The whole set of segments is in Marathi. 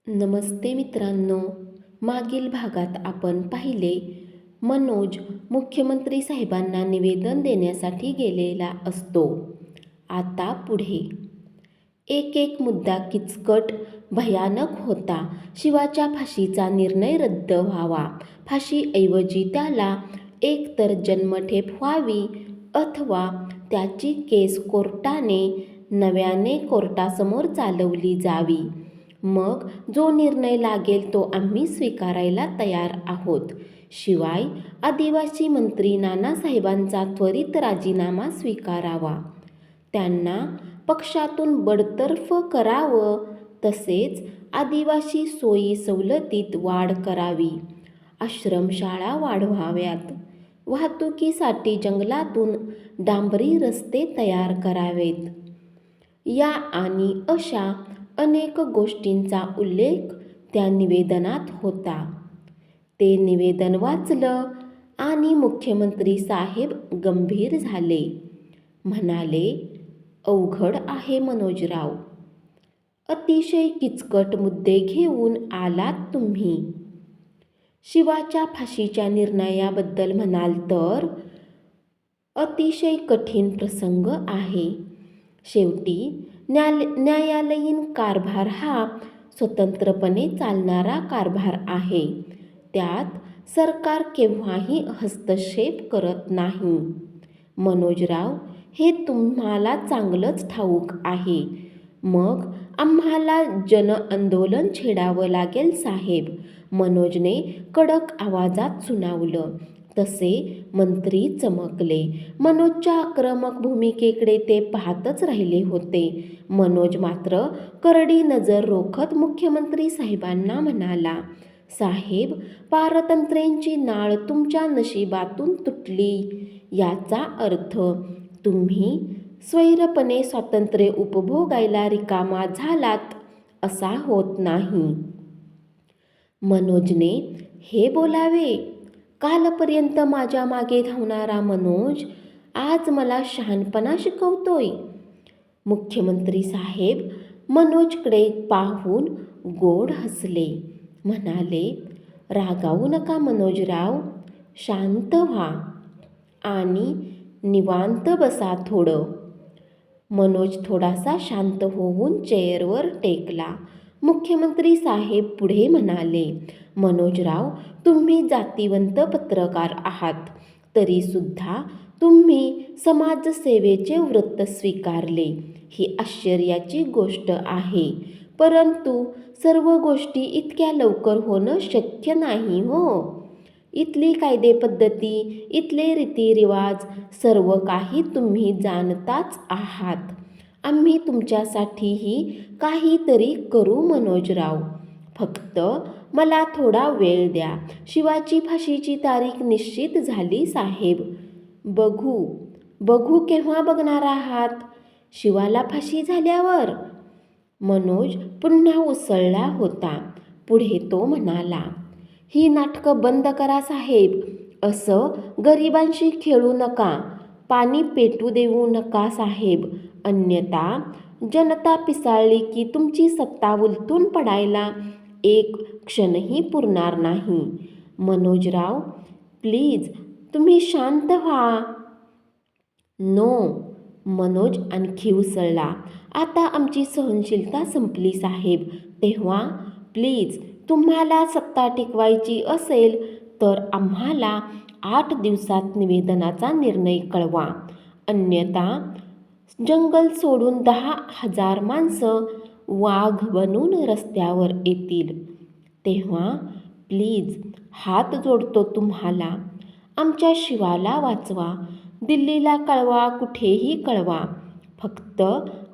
नमस्ते मित्रांनो. मागील भागात आपण पाहिले मनोज मुख्यमंत्री साहेबांना निवेदन देण्यासाठी गेलेला असतो. आता पुढे एक एक मुद्दा किचकट भयानक होता. शिवाच्या फाशीचा निर्णय रद्द व्हावा. फाशीऐवजी त्याला एकतर जन्मठेप व्हावी अथवा त्याची केस कोर्टाने नव्याने कोर्टासमोर चालवली जावी. मग जो निर्णय लागेल तो आम्ही स्वीकारायला तयार आहोत. शिवाय आदिवासी मंत्री नानासाहेबांचा त्वरित राजीनामा स्वीकारावा. त्यांना पक्षातून बडतर्फ करावं. तसेच आदिवासी सोयी सवलतीत वाढ करावी. आश्रमशाळा वाढवाव्यात. वाहतुकीसाठी जंगलातून डांबरी रस्ते तयार करावेत. या आणि अशा अनेक गोष्टींचा उल्लेख त्या निवेदनात होता. ते निवेदन वाचलं आणि मुख्यमंत्री साहेब गंभीर झाले. म्हणाले, अवघड आहे मनोजराव. अतिशय किचकट मुद्दे घेऊन आलात तुम्ही. शिवाच्या फाशीच्या निर्णयाबद्दल म्हणाल तर अतिशय कठीण प्रसंग आहे. शेवटी न्यायालयीन कारभार हा स्वतंत्रपणे चालणारा कारभार आहे. त्यात सरकार केव्हाही हस्तक्षेप करत नाही. मनोजराव, हे तुम्हाला चांगलंच ठाऊक आहे. मग आम्हाला जनआंदोलन छेडावं लागेल साहेब, मनोजने कडक आवाजात सुनावलं. तसे मंत्री चमकले. मनोजच्या आक्रमक भूमिकेकडे ते पाहतच राहिले होते. मनोज मात्र करडी नजर रोखत मुख्यमंत्री साहेबांना म्हणाला, साहेब, पारतंत्र्यांची नाळ तुमच्या नशिबातून तुटली याचा अर्थ तुम्ही स्वैरपणे स्वातंत्र्य उपभोगायला रिकामा झालात असा होत नाही. मनोजने हे बोलावे. कालपर्यंत माझ्या मागे धावणारा मनोज आज मला शहाणपणा शिकवतोय. मुख्यमंत्री साहेब मनोजकडे पाहून गोड हसले. म्हणाले, रागावू नका मनोजराव, शांत व्हा आणि निवांत बसा थोडं. मनोज थोडासा शांत होऊन चेअरवर टेकला. मुख्यमंत्री साहेब पुढे म्हणाले, मनोजराव, तुम्ही जातिवंत पत्रकार आहात, तरीसुद्धा तुम्ही समाजसेवेचे व्रत स्वीकारले. ही आश्चर्याची गोष्ट आहे. परंतु सर्व गोष्टी इतक्या लवकर होणं शक्य नाही हो. इथली कायदेपद्धती, इथले रीतिरिवाज सर्व काही तुम्ही जाणताच आहात. आम्ही तुमच्यासाठीही काहीतरी करू मनोजराव. फक्त मला थोडा वेळ द्या. शिवाची फाशीची तारीख निश्चित झाली साहेब. बघू केव्हा बघणार आहात? शिवाला फाशी झाल्यावर? मनोज पुन्हा उसळला होता. पुढे तो म्हणाला, ही नाटकं बंद करा साहेब. असं गरिबांशी खेळू नका. पाणी पेटू देऊ नका साहेब. अन्यथा जनता पिसाळली की तुमची सत्ता उलटून पडायला एक क्षणही पुरणार नाही. मनोजराव, प्लीज तुम्ही शांत व्हा. नो. मनोज आणखी उसळला. आता आमची सहनशीलता संपली साहेब. तेव्हा प्लीज, तुम्हाला सत्ता टिकवायची असेल तर आम्हाला 8 दिवसात निवेदनाचा निर्णय कळवा. अन्यथा जंगल सोडून 10,000 माणसं वाघ बनून रस्त्यावर येतील. तेव्हा प्लीज, हात जोडतो तुम्हाला, आमच्या शिवाला वाचवा. दिल्लीला कळवा, कुठेही कळवा. फक्त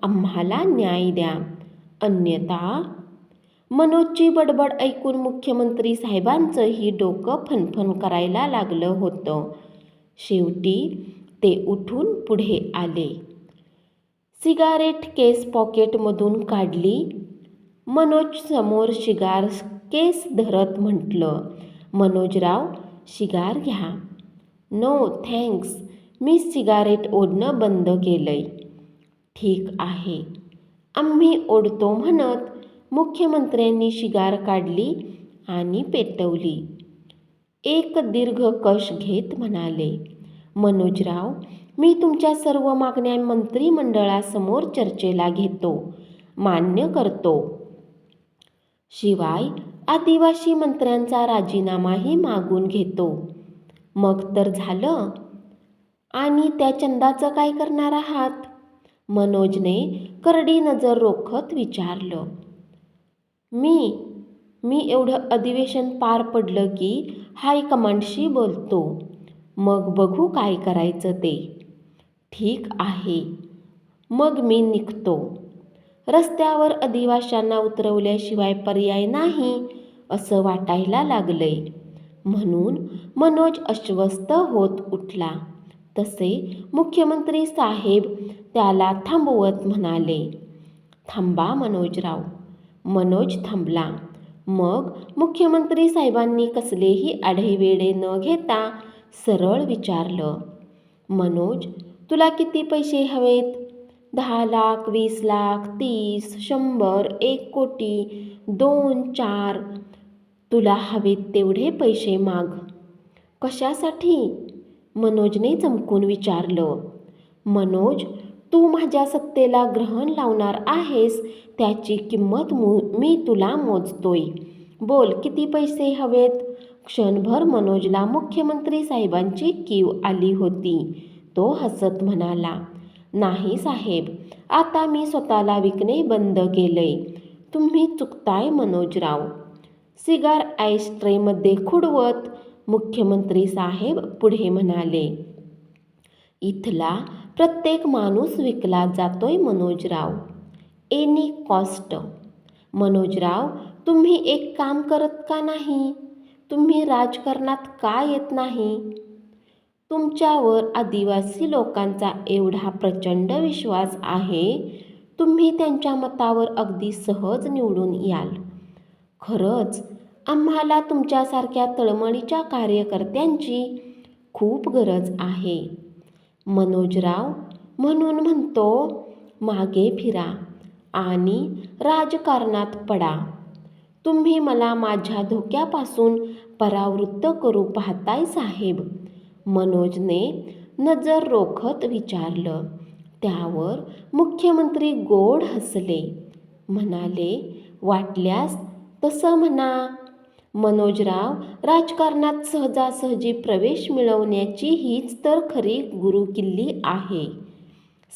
आम्हाला न्याय द्या. अन्यथा. मनोजची बडबड ऐकून मुख्यमंत्री साहेबांचंही डोकं फनफन करायला लागलं होतं. शेवटी ते उठून पुढे आले. सिगारेट केस पॉकेटमधून काढली. मनोज समोर शिगार केस धरत म्हटलं, मनोजराव, शिगार घ्या. नो थँक्स, मी सिगारेट ओढणं बंद केलंय. ठीक आहे, आम्ही ओढतो म्हणत मुख्यमंत्र्यांनी शिगार काढली आणि पेटवली. एक दीर्घ कश घेत म्हणाले, मनोजराव, मी तुमच्या सर्व मागण्या मंत्रिमंडळासमोर चर्चेला घेतो, मान्य करतो. शिवाय आदिवासी मंत्र्यांचा राजीनामाही मागून घेतो. मग तर झालं. आणि त्या चंदाचं काय करणार आहात? मनोजने करडी नजर रोखत विचारलं. मी एवढं अधिवेशन पार पडलं की हायकमांडशी बोलतो. मग बघू काय करायचं ते. ठीक आहे, मग मी निघतो. रस्त्यावर आदिवासींना उतरवल्याशिवाय पर्याय नाही असं वाटायला लागलंय. म्हणून मनोज अस्वस्थ होत उठला. तसे मुख्यमंत्री साहेब त्याला थांबवत म्हणाले, थांबा मनोजराव. मनोज थांबला. मग मुख्यमंत्री साहेबांनी कसलेही आढेवेढे न घेता सरळ विचारलं, मनोज, तुला किती पैसे हवेत? 10 लाख, 20 लाख, 30, 100, 1 कोटी, 2, 4? तुला हवेत तेवढे पैसे माग. कशासाठी? मनोजने चमकून विचारलं. मनोज, तू माझ्या सत्तेला ग्रहण लावणार आहेस, त्याची किंमत मी तुला मोजतोय. बोल, किती पैसे हवेत? क्षणभर मनोजला मुख्यमंत्री साहेबांची कीव आली होती. तो हसत म्हणाला, नाही साहेब, आता मी स्वतःला विकणे बंद केलंय. तुम्ही चुकताय मनोजराव. सिगार आईस ट्रेमध्ये खुडवत मुख्यमंत्री साहेब पुढे म्हणाले, इथला प्रत्येक माणूस विकला जातोय मनोजराव, एनी कॉस्ट. मनोजराव, तुम्ही एक काम करत का नाही? तुम्ही राजकारणात का येत नाही? तुमच्यावर आदिवासी लोकांचा एवढा प्रचंड विश्वास आहे, तुम्ही त्यांच्या मतावर अगदी सहज निवडून याल. खरंच आम्हाला तुमच्यासारख्या तळमळीच्या कार्यकर्त्यांची खूप गरज आहे. मनोजराव, म्हणून म्हणतो, मागे फिरा आणि राजकारणात पडा. तुम्ही मला माझ्या धोक्यापासून परावृत्त करू पाहताय साहेब? मनोजने नजर रोखत विचारलं. त्यावर मुख्यमंत्री गोड हसले. म्हणाले, वाटल्यास तसं म्हणा. मनोजराव, राजकारणात सहजासहजी प्रवेश मिळवण्याची हीच तर खरी गुरुकिल्ली आहे.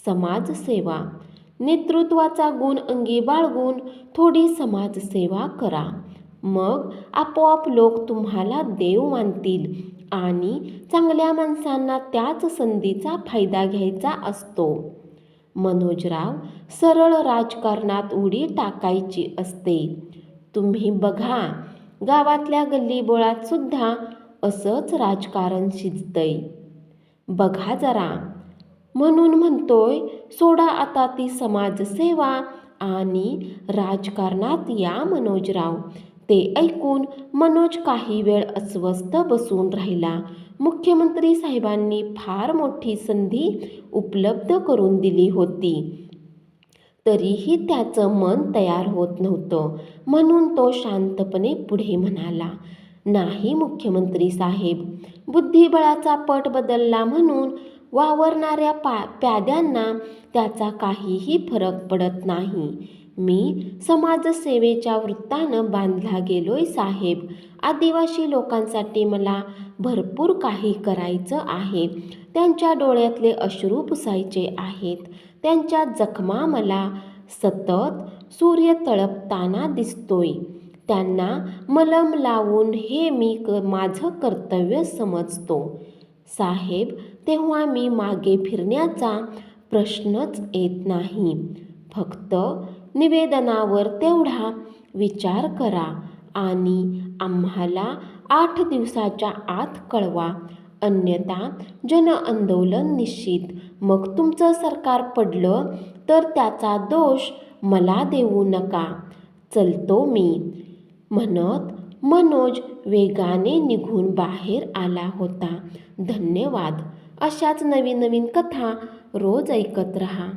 समाजसेवा. नेतृत्वाचा गुण अंगी बाळगून थोडी समाजसेवा करा. मग आपोआप लोक तुम्हाला देव मानतील आणि चांगल्या माणसांना त्याच संधीचा फायदा घ्यायचा असतो. मनोजराव, सरळ राजकारणात उडी टाकायची असते. तुम्ही बघा, गावातल्या गल्लीबोळात सुद्धा असंच राजकारण शिजतंय. बघा जरा. म्हणून म्हणतोय, सोडा आता ती समाजसेवा आणि राजकारणात या मनोजराव. ते ऐकून मनोज काही वेळ अस्वस्थ बसून राहिला. मुख्यमंत्री साहेबांनी फार मोठी संधी उपलब्ध करून दिली होती. तरीही त्याचं मन तयार होत नव्हतं. म्हणून तो शांतपणे पुढे म्हणाला, नाही मुख्यमंत्री साहेब, बुद्धिबळाचा पट बदलला म्हणून वावरणाऱ्या प्याद्यांना त्याचा काहीही फरक पडत नाही. मी समाजसेवेच्या वृत्तानं बांधला गेलोय साहेब. आदिवासी लोकांसाठी मला भरपूर काही करायचं आहे. त्यांच्या डोळ्यातले अश्रू पुसायचे आहेत. त्यांच्या जखमा मला सतत सूर्य तळपताना दिसतोय. त्यांना मलम लावून हे मी माझं कर्तव्य समजतो साहेब. तेव्हा मी मागे फिरण्याचा प्रश्नच येत नाही. फक्त निवेदनावर तेवढा विचार करा आणि आम्हाला 8 दिवसाच्या आत कळवा. अन्यथा जनआंदोलन निश्चित. मग तुमचं सरकार पडलं तर त्याचा दोष मला देऊ नका. चलतो मी. म्हणत मनोज वेगाने निघून बाहेर आला होता. धन्यवाद. अशाच नवीन कथा रोज ऐकत रहा.